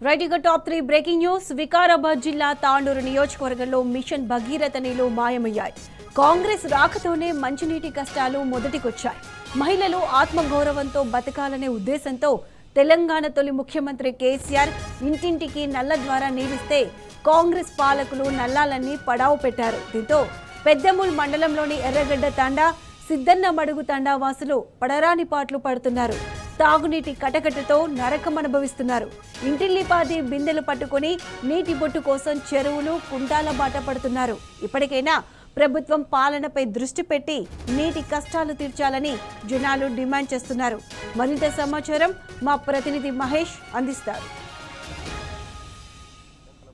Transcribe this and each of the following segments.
Right ఇక top 3 breaking news. Vikarabad జిల్లా తాండూరు నియోజకవర్గంలో మిషన్ భగీరథ నీళ్లు మాయమయ్యాయి. కాంగ్రెస్ రాకతోనే మంచినీటి కష్టాలు మొదటికొచ్చాయి. మహిళలు ఆత్మగౌరవంతో బతకాలనే ఉద్దేశంతో తెలంగాణ తొలి ముఖ్యమంత్రి కేసీఆర్ ఇంటింటికి నల్ల ద్వారా నీరిస్తే కాంగ్రెస్ పాలకులు నల్లాలన్నీ పడావు పెట్టారు. దీంతో పెద్దమూల్ మండలంలోని ఎర్రగడ్డ తండా, సిద్దన్న మడుగు తండా వాసులు పడరాని పాట్లు పడుతున్నారు. తాగునీటి కటకటతో నరకం అనుభవిస్తున్నారు. ఇంటిల్లిపాది బిందెలు పట్టుకుని నీటి బొట్టు కోసం చెరువులు, కుంటాల బాట పడుతున్నారు. ఇప్పటికైనా ప్రభుత్వం పాలనపై దృష్టి పెట్టి నీటి కష్టాలు తీర్చాలని జనాలు డిమాండ్ చేస్తున్నారు. మరింత సమాచారం మా ప్రతినిధి మహేష్ అందిస్తారు.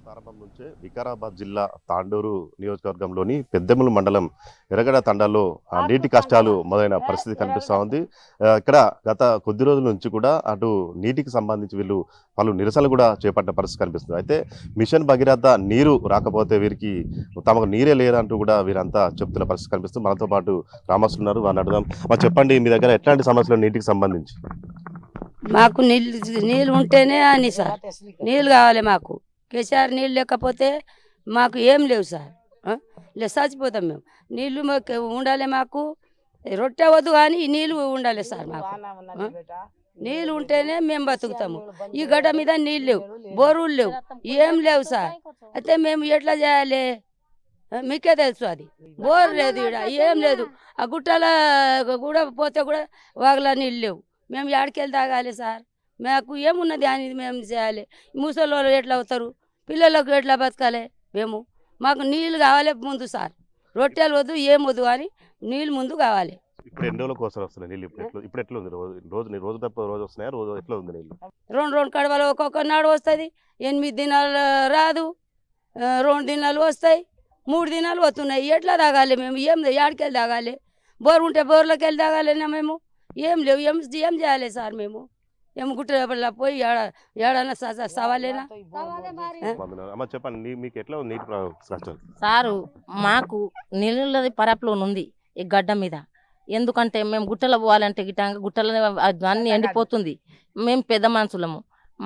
ప్రారంభం నుంచే వికారాబాద్ జిల్లా తాండూరు నియోజకవర్గంలోని పెద్దములు మండలం ఎర్రగడ్డ తండాలో నీటి కష్టాలు మొదలైన పరిస్థితి కనిపిస్తూ ఉంది. ఇక్కడ గత కొద్ది రోజుల నుంచి కూడా అటు నీటికి సంబంధించి వీళ్ళు పలు నిరసనలు కూడా చేపట్టిన పరిస్థితి కనిపిస్తుంది. అయితే మిషన్ భగీరథ నీరు రాకపోతే వీరికి తమకు నీరే లేదంటూ కూడా వీరంతా చెప్తున్న పరిస్థితి కనిపిస్తుంది. మనతో పాటు గ్రామస్తులు ఉన్నారు, వారిని అడుగుదాం. మరి చెప్పండి, మీ దగ్గర ఎట్లాంటి సమస్యలు నీటికి సంబంధించి? మాకు నీళ్ళు ఉంటేనే అని సార్, నీళ్ళు కావాలి మాకు. కేసీఆర్ నీళ్ళు లేకపోతే మాకు ఏం లేవు సార్, చచ్చిపోతాం మేము. నీళ్ళు మాకు ఉండాలి, మాకు రొట్టె వద్దు కానీ నీళ్ళు ఉండాలి సార్. మాకు నీళ్ళు ఉంటేనే మేము బతుకుతాము. ఈ గడ్డ మీద నీళ్ళు లేవు, బోరులు లేవు, ఏం లేవు సార్. అయితే మేము ఎట్లా చేయాలి మీకే తెలుసు. అది బోరు లేదు, ఇక్కడ ఏం లేదు. ఆ గుట్టల కూడా పోతే కూడా వాగల నీళ్ళు లేవు. మేము ఎక్కడికెళ్ళి తాగాలి సార్? మాకు ఏమున్నది అని మేము చేయాలి? ముసలి ఎట్లా అవుతారు, పిల్లలకు ఎట్లా బతకాలి మేము? మాకు నీళ్ళు కావాలి ముందు సార్. రొట్టెలు వద్దు, ఏం వద్దు కానీ నీళ్ళు ముందు కావాలి. ఇప్పుడు ఎన్ని రోజుల కోసం వస్తున్నాయి నీళ్ళు? ఇప్పుడు ఎట్లా ఉంది? రోజు తప్ప రోజు వస్తున్నాయా? రోజు ఎట్లా ఉంది నీళ్ళు? రెండు కడవలు ఒక్కొక్క నాడు వస్తుంది. 8 దినాలు రాదు, 2 దినాలు వస్తాయి, 3 దినాలు వస్తున్నాయి. ఎట్లా తాగాలి మేము? ఏం ఎక్కడికెళ్ళి తాగాలి? బోరు ఉంటే బోర్లోకి వెళ్ళి తాగాలేనా మేము? ఏం లేవు. ఏం చేయాలి సార్? మేము ఏం గుట్ట పోయి ఏడన్నా సవాలేనా? చెప్పండి, మీకు ఎట్లా ఉంది నీటి కష్టాలు? సారు, మాకు నీళ్ళది పరపులో ఉంది ఈ గడ్డ మీద. ఎందుకంటే మేము గుట్టలో పోవాలంటే గుట్టలో అన్నీ ఎండిపోతుంది. మేము పెద్ద మనుషులము,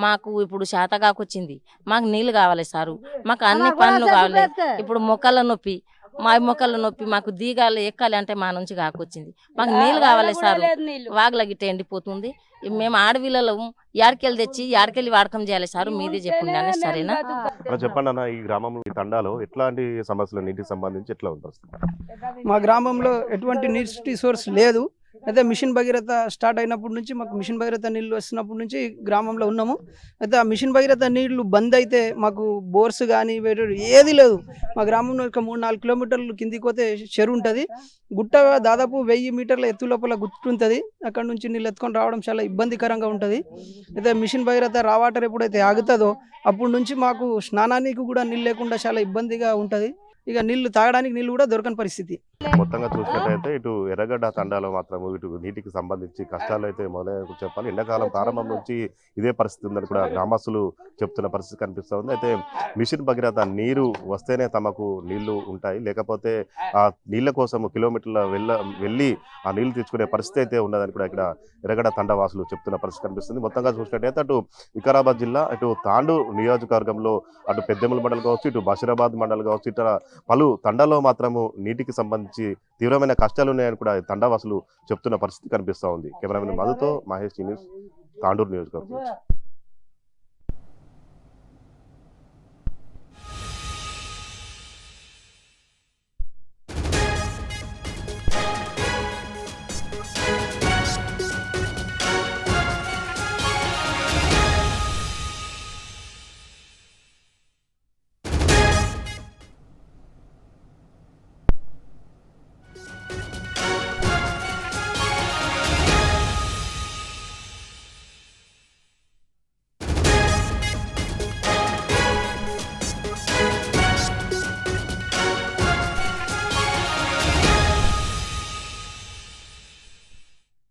మాకు ఇప్పుడు శాతగాకొచ్చింది. మాకు నీళ్ళు కావాలి సారు. మాకు అన్ని పనులు కావాలి. ఇప్పుడు మొక్కల నొప్పి, మా మొక్కల నొప్పి, మాకు దిగాలి ఎక్కాలి అంటే మా నుంచి కాకొచ్చింది. మాకు నీళ్ళు కావాలి సారు. వాగుల గిట్ట ఎండిపోతుంది. మేము ఆడవిళ్ళలో యాడికెళ్ళి తెచ్చి యాడికెళ్ళి వాడకం చేయాలి సారు. మీదే చెప్పండి అని. సరేనా? చెప్పండి అన్న, ఈ గ్రామంలో ఈ తండాలో ఎట్లాంటి సమస్యలు నీటికి సంబంధించి ఎట్లా ఉంటుంది? మా గ్రామంలో ఎటువంటి నీటి సోర్స్ లేదు. అయితే మిషన్ భగీరథ స్టార్ట్ అయినప్పటి నుంచి, మాకు మిషన్ భగీరథ నీళ్ళు వస్తున్నప్పటి నుంచి గ్రామంలో ఉన్నాము. అయితే ఆ మిషన్ భగీరథ నీళ్లు బంద్ అయితే మాకు బోర్స్ కానీ ఏది లేదు. మా గ్రామంలో ఒక 3-4 కిలోమీటర్లు కిందికి పోతే చెరువు ఉంటుంది. గుట్ట దాదాపు 1000 మీటర్ల ఎత్తు లోపల గుట్టు ఉంటుంది. అక్కడ నుంచి నీళ్ళు ఎత్తుకొని రావడం చాలా ఇబ్బందికరంగా ఉంటుంది. అయితే మిషన్ భగీరథ వాటర్ ఎప్పుడైతే ఆగుతుందో అప్పటి నుంచి మాకు స్నానానికి కూడా నీళ్ళు లేకుండా చాలా ఇబ్బందిగా ఉంటుంది. ఇక నీళ్లు తాగడానికి నీళ్ళు కూడా దొరకని పరిస్థితి. మొత్తంగా చూసినట్లయితే ఇటు ఎర్రగడ్డ తండాలో మాత్రం ఇటు నీటికి సంబంధించి కష్టాలు అయితే మొదలైన చెప్పాలి. ఎండాకాలం ప్రారంభం నుంచి ఇదే పరిస్థితి ఉందని కూడా గ్రామస్తులు చెప్తున్న పరిస్థితి కనిపిస్తూ ఉంది. అయితే మిషన్ భగీరథ నీరు వస్తేనే తమకు నీళ్లు ఉంటాయి, లేకపోతే ఆ నీళ్ల కోసం కిలోమీటర్ల వెళ్ళి ఆ నీళ్లు తెచ్చుకునే పరిస్థితి అయితే ఉన్నదని కూడా ఇక్కడ ఎర్రగడ్డ తండా వాసులు చెప్తున్న పరిస్థితి కనిపిస్తుంది. మొత్తంగా చూసినట్టయితే అటు వికారాబాద్ జిల్లా, ఇటు తాండూరు నియోజకవర్గంలో అటు పెద్దెముల మండలం కావచ్చు, ఇటు బషీరాబాద్ మండలం కావచ్చు, ఇతర పలు తండాలో మాత్రము నీటికి సంబంధించి తీవ్రమైన కష్టాలు ఉన్నాయని కూడా తండావాసులు చెప్తున్న పరిస్థితి కనిపిస్తూ ఉంది. కెమెరామెన్ మధుతో మహేష్ న్యూస్, తాండూరు నియోజకవర్గం.